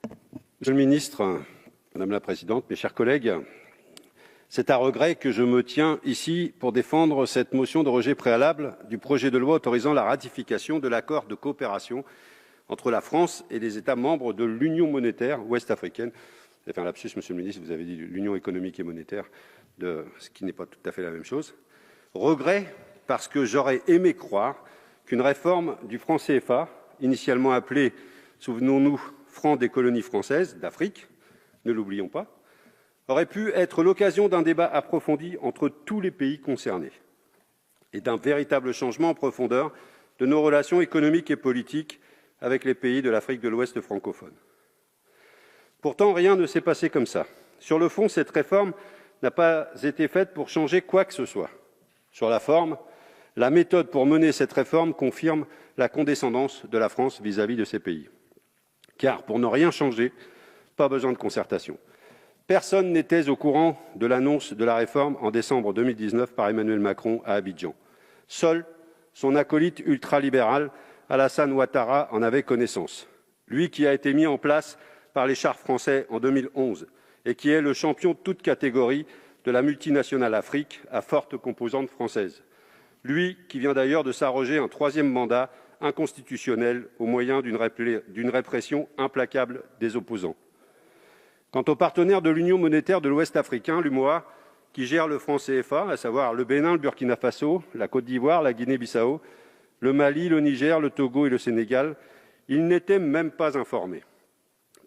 Monsieur le ministre, Madame la Présidente, mes chers collègues, c'est à regret que je me tiens ici pour défendre cette motion de rejet préalable du projet de loi autorisant la ratification de l'accord de coopération entre la France et les États membres de l'Union monétaire ouest-africaine. Vous avez fait un lapsus, Monsieur le ministre, vous avez dit l'Union économique et monétaire, ce qui n'est pas tout à fait la même chose. Regret parce que j'aurais aimé croire qu'une réforme du franc CFA, initialement appelée, souvenons-nous, franc des colonies françaises d'Afrique, ne l'oublions pas, aurait pu être l'occasion d'un débat approfondi entre tous les pays concernés et d'un véritable changement en profondeur de nos relations économiques et politiques avec les pays de l'Afrique de l'Ouest francophone. Pourtant, rien ne s'est passé comme ça. Sur le fond, cette réforme n'a pas été faite pour changer quoi que ce soit. Sur la forme, la méthode pour mener cette réforme confirme la condescendance de la France vis-à-vis de ces pays. Car pour ne rien changer, pas besoin de concertation. Personne n'était au courant de l'annonce de la réforme en décembre 2019 par Emmanuel Macron à Abidjan. Seul son acolyte ultralibéral, Alassane Ouattara, en avait connaissance. Lui qui a été mis en place par les chars français en 2011 et qui est le champion de toute catégorie de la multinationale Afrique à forte composante française. Lui qui vient d'ailleurs de s'arroger un troisième mandat inconstitutionnel au moyen d'une répression implacable des opposants. Quant aux partenaires de l'Union monétaire de l'Ouest africain, l'UMOA, qui gère le franc CFA, à savoir le Bénin, le Burkina Faso, la Côte d'Ivoire, la Guinée-Bissau, le Mali, le Niger, le Togo et le Sénégal, ils n'étaient même pas informés.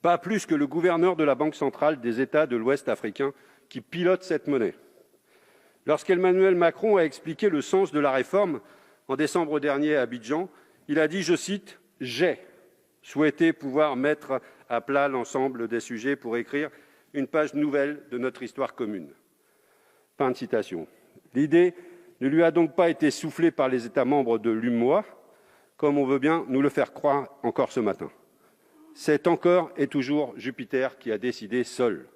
Pas plus que le gouverneur de la Banque centrale des États de l'Ouest africain qui pilote cette monnaie. Lorsqu'Emmanuel Macron a expliqué le sens de la réforme en décembre dernier à Abidjan, il a dit, je cite, « J'ai souhaité pouvoir mettre à plat l'ensemble des sujets pour écrire une page nouvelle de notre histoire commune. » Fin de citation. L'idée ne lui a donc pas été soufflée par les États membres de l'UMOA, comme on veut bien nous le faire croire encore ce matin. C'est encore et toujours Jupiter qui a décidé seul.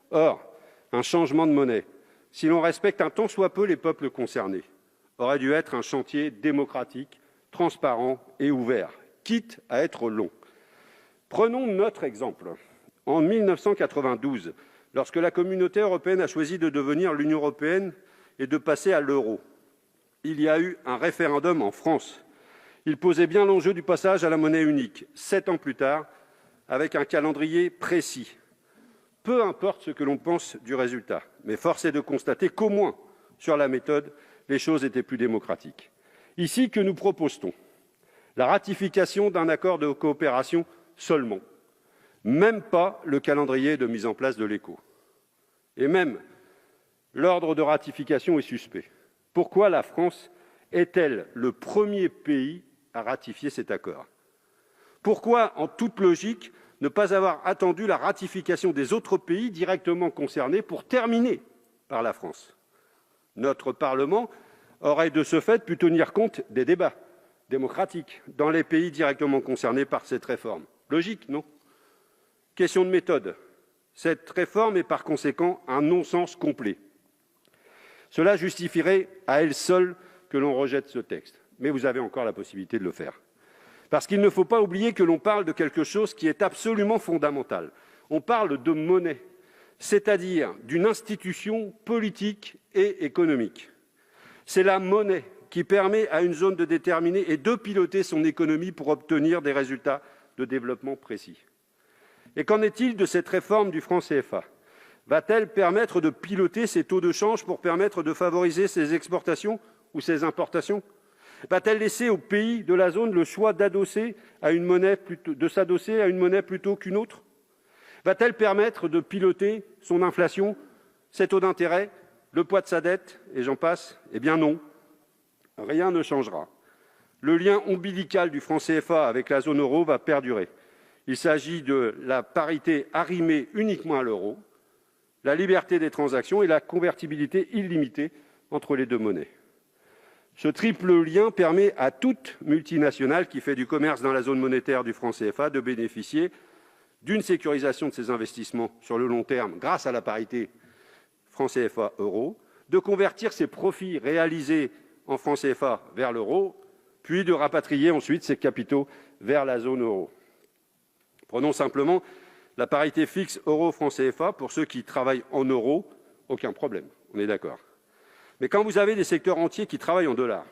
Or, un changement de monnaie, si l'on respecte un tant soit peu les peuples concernés, aurait dû être un chantier démocratique, transparent et ouvert, quitte à être long. Prenons notre exemple. En 1992, lorsque la Communauté européenne a choisi de devenir l'Union européenne et de passer à l'euro, il y a eu un référendum en France. Il posait bien l'enjeu du passage à la monnaie unique, 7 ans plus tard, avec un calendrier précis. Peu importe ce que l'on pense du résultat, mais force est de constater qu'au moins, sur la méthode, les choses étaient plus démocratiques. Ici, que nous propose-t-on? La ratification d'un accord de coopération seulement. Même pas le calendrier de mise en place de l'ECO. Et même, l'ordre de ratification est suspect. Pourquoi la France est-elle le premier pays à ratifier cet accord? Pourquoi, en toute logique, ne pas avoir attendu la ratification des autres pays directement concernés pour terminer par la France? Notre Parlement aurait de ce fait pu tenir compte des débats démocratiques dans les pays directement concernés par cette réforme. Logique, non? Question de méthode. Cette réforme est par conséquent un non-sens complet. Cela justifierait à elle seule que l'on rejette ce texte. Mais vous avez encore la possibilité de le faire. Parce qu'il ne faut pas oublier que l'on parle de quelque chose qui est absolument fondamental. On parle de monnaie, c'est-à-dire d'une institution politique et économique. C'est la monnaie qui permet à une zone de déterminer et de piloter son économie pour obtenir des résultats de développement précis. Et qu'en est-il de cette réforme du franc CFA? Va-t-elle permettre de piloter ces taux de change pour permettre de favoriser ses exportations ou ses importations? Va-t-elle laisser aux pays de la zone le choix de s'adosser à une monnaie plutôt qu'une autre? Va-t-elle permettre de piloter son inflation, ses taux d'intérêt, le poids de sa dette, et j'en passe? Eh bien non, rien ne changera. Le lien ombilical du franc CFA avec la zone euro va perdurer. Il s'agit de la parité arrimée uniquement à l'euro, la liberté des transactions et la convertibilité illimitée entre les deux monnaies. Ce triple lien permet à toute multinationale qui fait du commerce dans la zone monétaire du franc CFA de bénéficier d'une sécurisation de ses investissements sur le long terme grâce à la parité franc CFA euro, de convertir ses profits réalisés en franc CFA vers l'euro, puis de rapatrier ensuite ses capitaux vers la zone euro. Prenons simplement La parité fixe euro-franc CFA, pour ceux qui travaillent en euros, aucun problème, on est d'accord. Mais quand vous avez des secteurs entiers qui travaillent en dollars,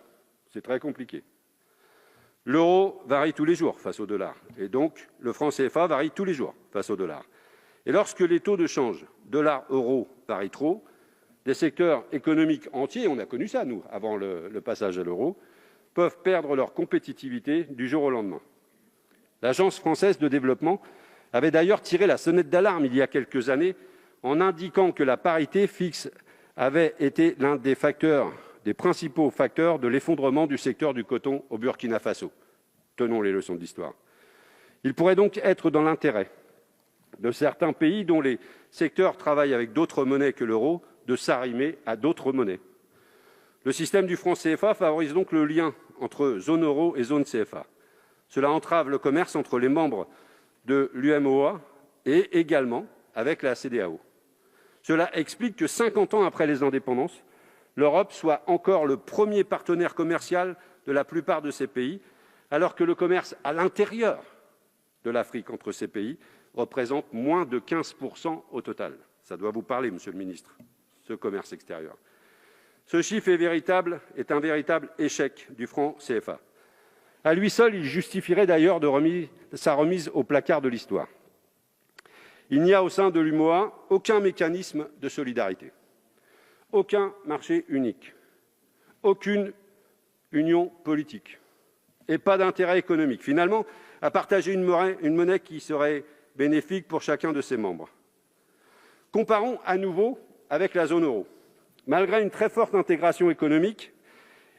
c'est très compliqué. L'euro varie tous les jours face au dollar, et donc le franc CFA varie tous les jours face au dollar. Et lorsque les taux de change dollar-euro varient trop, des secteurs économiques entiers, on a connu ça, nous, avant le passage à l'euro, peuvent perdre leur compétitivité du jour au lendemain. L'Agence française de développement avait d'ailleurs tiré la sonnette d'alarme il y a quelques années en indiquant que la parité fixe avait été l'un des principaux facteurs de l'effondrement du secteur du coton au Burkina Faso. Tenons les leçons d'histoire. Il pourrait donc être dans l'intérêt de certains pays dont les secteurs travaillent avec d'autres monnaies que l'euro de s'arrimer à d'autres monnaies. Le système du franc CFA favorise donc le lien entre zone euro et zone CFA. Cela entrave le commerce entre les membres de l'UMOA et également avec la CEDEAO. Cela explique que 50 ans après les indépendances, l'Europe soit encore le premier partenaire commercial de la plupart de ces pays, alors que le commerce à l'intérieur de l'Afrique entre ces pays représente moins de 15% au total. Ça doit vous parler, monsieur le ministre, ce commerce extérieur. Ce chiffre est un véritable échec du franc CFA. À lui seul, il justifierait d'ailleurs sa remise au placard de l'histoire. Il n'y a au sein de l'UMOA aucun mécanisme de solidarité, aucun marché unique, aucune union politique et pas d'intérêt économique, finalement, à partager une monnaie qui serait bénéfique pour chacun de ses membres. Comparons à nouveau avec la zone euro. Malgré une très forte intégration économique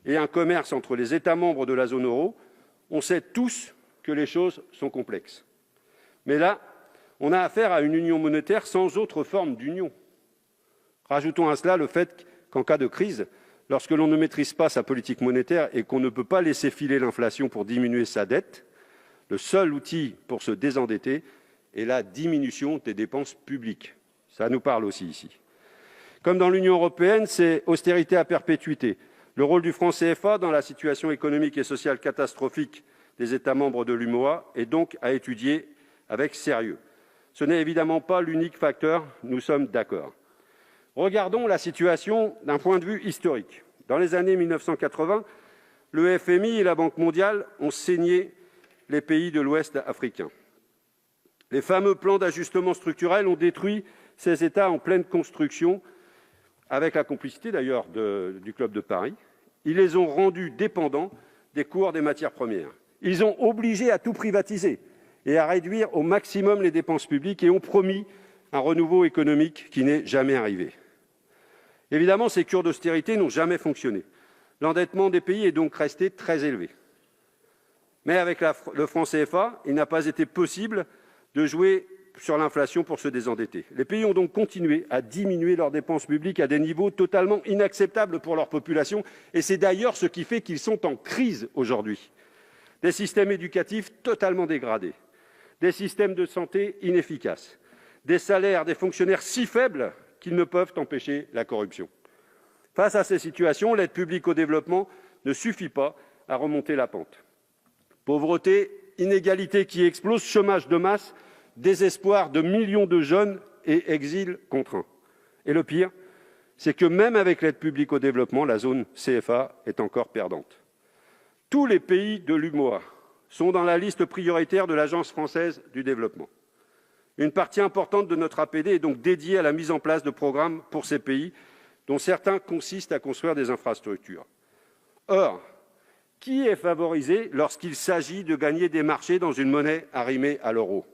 et un commerce entre les États membres de la zone euro, on sait tous que les choses sont complexes. Mais là, on a affaire à une union monétaire sans autre forme d'union. Rajoutons à cela le fait qu'en cas de crise, lorsque l'on ne maîtrise pas sa politique monétaire et qu'on ne peut pas laisser filer l'inflation pour diminuer sa dette, le seul outil pour se désendetter est la diminution des dépenses publiques. Ça nous parle aussi ici. Comme dans l'Union européenne, c'est austérité à perpétuité. Le rôle du franc CFA dans la situation économique et sociale catastrophique des États membres de l'UMOA est donc à étudier avec sérieux. Ce n'est évidemment pas l'unique facteur, nous sommes d'accord. Regardons la situation d'un point de vue historique. Dans les années 1980, le FMI et la Banque mondiale ont saigné les pays de l'Ouest africain. Les fameux plans d'ajustement structurel ont détruit ces États en pleine construction, avec la complicité d'ailleurs du Club de Paris. Ils les ont rendus dépendants des cours des matières premières. Ils ont obligé à tout privatiser et à réduire au maximum les dépenses publiques et ont promis un renouveau économique qui n'est jamais arrivé. Évidemment, ces cures d'austérité n'ont jamais fonctionné. L'endettement des pays est donc resté très élevé. Mais avec le franc CFA, il n'a pas été possible de jouer sur l'inflation pour se désendetter. Les pays ont donc continué à diminuer leurs dépenses publiques à des niveaux totalement inacceptables pour leur population, et c'est d'ailleurs ce qui fait qu'ils sont en crise aujourd'hui. Des systèmes éducatifs totalement dégradés, des systèmes de santé inefficaces, des salaires des fonctionnaires si faibles qu'ils ne peuvent empêcher la corruption. Face à ces situations, l'aide publique au développement ne suffit pas à remonter la pente. Pauvreté, inégalités qui explosent, chômage de masse, désespoir de millions de jeunes et exil contraint. Et le pire, c'est que même avec l'aide publique au développement, la zone CFA est encore perdante. Tous les pays de l'UMOA sont dans la liste prioritaire de l'Agence française du développement. Une partie importante de notre APD est donc dédiée à la mise en place de programmes pour ces pays, dont certains consistent à construire des infrastructures. Or, qui est favorisé lorsqu'il s'agit de gagner des marchés dans une monnaie arrimée à l'euro ?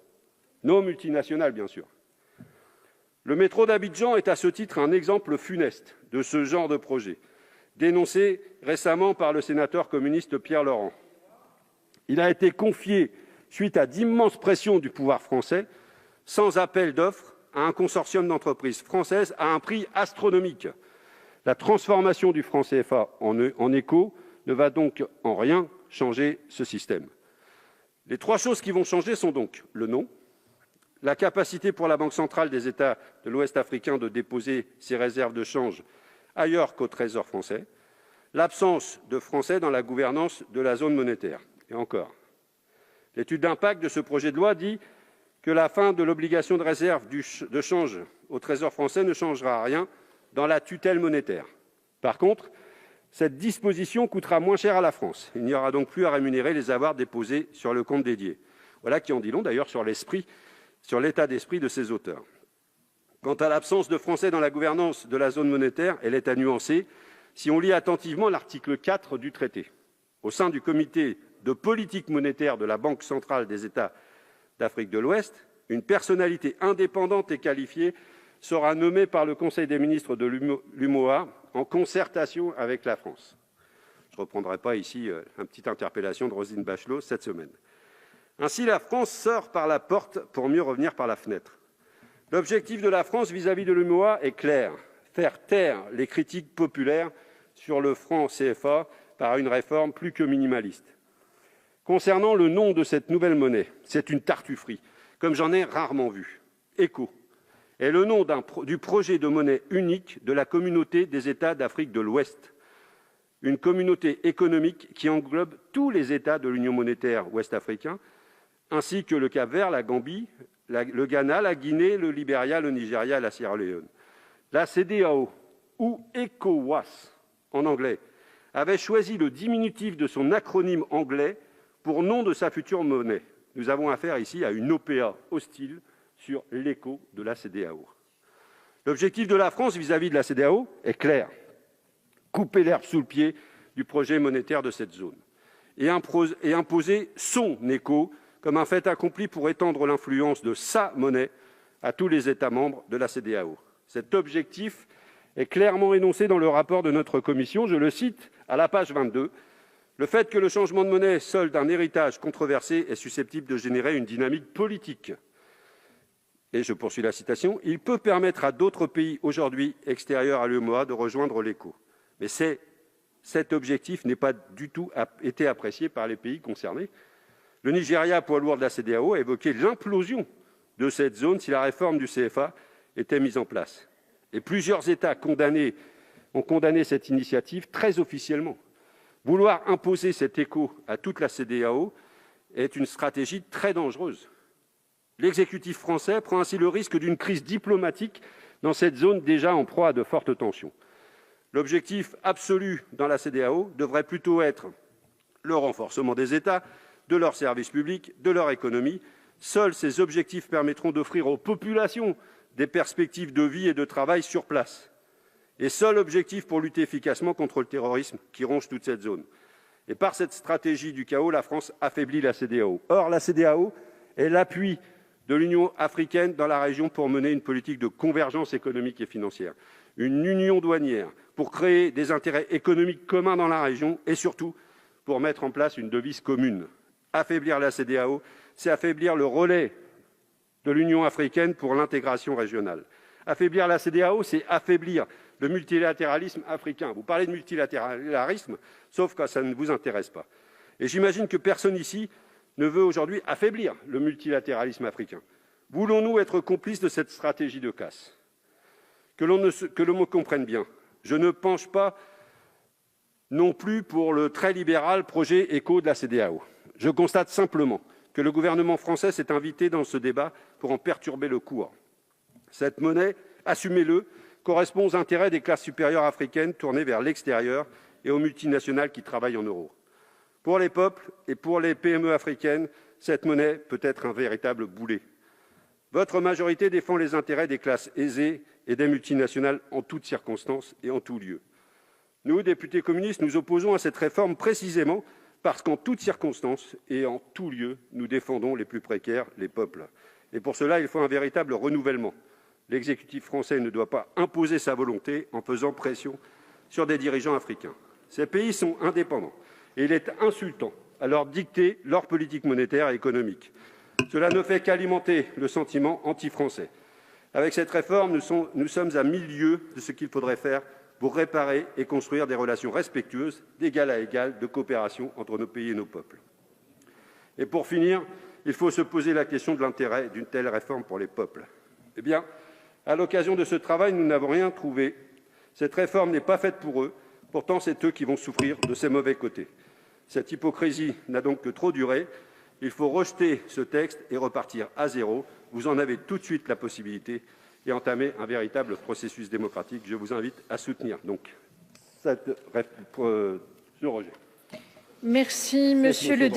Nos multinationales, bien sûr. Le métro d'Abidjan est à ce titre un exemple funeste de ce genre de projet, dénoncé récemment par le sénateur communiste Pierre Laurent. Il a été confié, suite à d'immenses pressions du pouvoir français, sans appel d'offres, à un consortium d'entreprises françaises à un prix astronomique. La transformation du franc CFA en éco ne va donc en rien changer ce système. Les trois choses qui vont changer sont donc le nom, la capacité pour la Banque centrale des États de l'Ouest africain de déposer ses réserves de change ailleurs qu'au Trésor français, l'absence de Français dans la gouvernance de la zone monétaire. Et encore, l'étude d'impact de ce projet de loi dit que la fin de l'obligation de réserve de change au Trésor français ne changera rien dans la tutelle monétaire. Par contre, cette disposition coûtera moins cher à la France. Il n'y aura donc plus à rémunérer les avoirs déposés sur le compte dédié. Voilà qui en dit long d'ailleurs sur l'état d'esprit de ses auteurs. Quant à l'absence de Français dans la gouvernance de la zone monétaire, elle est à nuancer si on lit attentivement l'article 4 du traité. Au sein du comité de politique monétaire de la Banque centrale des États d'Afrique de l'Ouest, une personnalité indépendante et qualifiée sera nommée par le Conseil des ministres de l'UMOA en concertation avec la France. Je ne reprendrai pas ici une petite interpellation de Roselyne Bachelot cette semaine. Ainsi, la France sort par la porte pour mieux revenir par la fenêtre. L'objectif de la France vis-à-vis de l'UMOA est clair, faire taire les critiques populaires sur le franc CFA par une réforme plus que minimaliste. Concernant le nom de cette nouvelle monnaie, c'est une tartufferie, comme j'en ai rarement vu. ECO est le nom du projet de monnaie unique de la communauté des États d'Afrique de l'Ouest, une communauté économique qui englobe tous les États de l'Union monétaire ouest-africain, ainsi que le Cap-Vert, la Gambie, le Ghana, la Guinée, le Libéria, le Nigeria et la Sierra Leone. La CEDEAO, ou ECOWAS en anglais, avait choisi le diminutif de son acronyme anglais pour nom de sa future monnaie. Nous avons affaire ici à une OPA hostile sur l'écho de la CEDEAO. L'objectif de la France vis-à-vis de la CEDEAO est clair : couper l'herbe sous le pied du projet monétaire de cette zone et imposer son écho comme un fait accompli pour étendre l'influence de sa monnaie à tous les États membres de la CEDEAO. Cet objectif est clairement énoncé dans le rapport de notre commission. Je le cite à la page 22. « Le fait que le changement de monnaie, seul d'un héritage controversé, est susceptible de générer une dynamique politique. » Et je poursuis la citation. « Il peut permettre à d'autres pays aujourd'hui extérieurs à l'UEMOA de rejoindre l'ECO. » Mais cet objectif n'est pas du tout été apprécié par les pays concernés. Le Nigeria, poids lourd de la CEDEAO, a évoqué l'implosion de cette zone si la réforme du CFA était mise en place. Et plusieurs États ont condamné cette initiative très officiellement. Vouloir imposer cet écho à toute la CEDEAO est une stratégie très dangereuse. L'exécutif français prend ainsi le risque d'une crise diplomatique dans cette zone déjà en proie à de fortes tensions. L'objectif absolu dans la CEDEAO devrait plutôt être le renforcement des États, de leurs services publics, de leur économie. Seuls ces objectifs permettront d'offrir aux populations des perspectives de vie et de travail sur place. Et seul objectif pour lutter efficacement contre le terrorisme qui ronge toute cette zone. Et par cette stratégie du chaos, la France affaiblit la CEDEAO. Or, la CEDEAO est l'appui de l'Union africaine dans la région pour mener une politique de convergence économique et financière, une union douanière pour créer des intérêts économiques communs dans la région et surtout pour mettre en place une devise commune. Affaiblir la CEDEAO, c'est affaiblir le relais de l'Union africaine pour l'intégration régionale. Affaiblir la CEDEAO, c'est affaiblir le multilatéralisme africain. Vous parlez de multilatéralisme, sauf quand ça ne vous intéresse pas. Et j'imagine que personne ici ne veut aujourd'hui affaiblir le multilatéralisme africain. Voulons-nous être complices de cette stratégie de casse ? Que l'on me comprenne bien, je ne penche pas non plus pour le très libéral projet ECO de la CEDEAO. Je constate simplement que le gouvernement français s'est invité dans ce débat pour en perturber le cours. Cette monnaie, assumez-le, correspond aux intérêts des classes supérieures africaines tournées vers l'extérieur et aux multinationales qui travaillent en euros. Pour les peuples et pour les PME africaines, cette monnaie peut être un véritable boulet. Votre majorité défend les intérêts des classes aisées et des multinationales en toutes circonstances et en tout lieu. Nous, députés communistes, nous opposons à cette réforme précisément parce qu'en toutes circonstances et en tout lieu, nous défendons les plus précaires, les peuples. Et pour cela, il faut un véritable renouvellement. L'exécutif français ne doit pas imposer sa volonté en faisant pression sur des dirigeants africains. Ces pays sont indépendants et il est insultant à leur dicter leur politique monétaire et économique. Cela ne fait qu'alimenter le sentiment anti-français. Avec cette réforme, nous sommes à 1000 lieues de ce qu'il faudrait faire pour réparer et construire des relations respectueuses, d'égal à égal, de coopération entre nos pays et nos peuples. Et pour finir, il faut se poser la question de l'intérêt d'une telle réforme pour les peuples. Eh bien, à l'occasion de ce travail, nous n'avons rien trouvé. Cette réforme n'est pas faite pour eux. Pourtant, c'est eux qui vont souffrir de ses mauvais côtés. Cette hypocrisie n'a donc que trop duré. Il faut rejeter ce texte et repartir à zéro. Vous en avez tout de suite la possibilité et entamer un véritable processus démocratique. Je vous invite à soutenir donc ce rejet. Merci, Monsieur le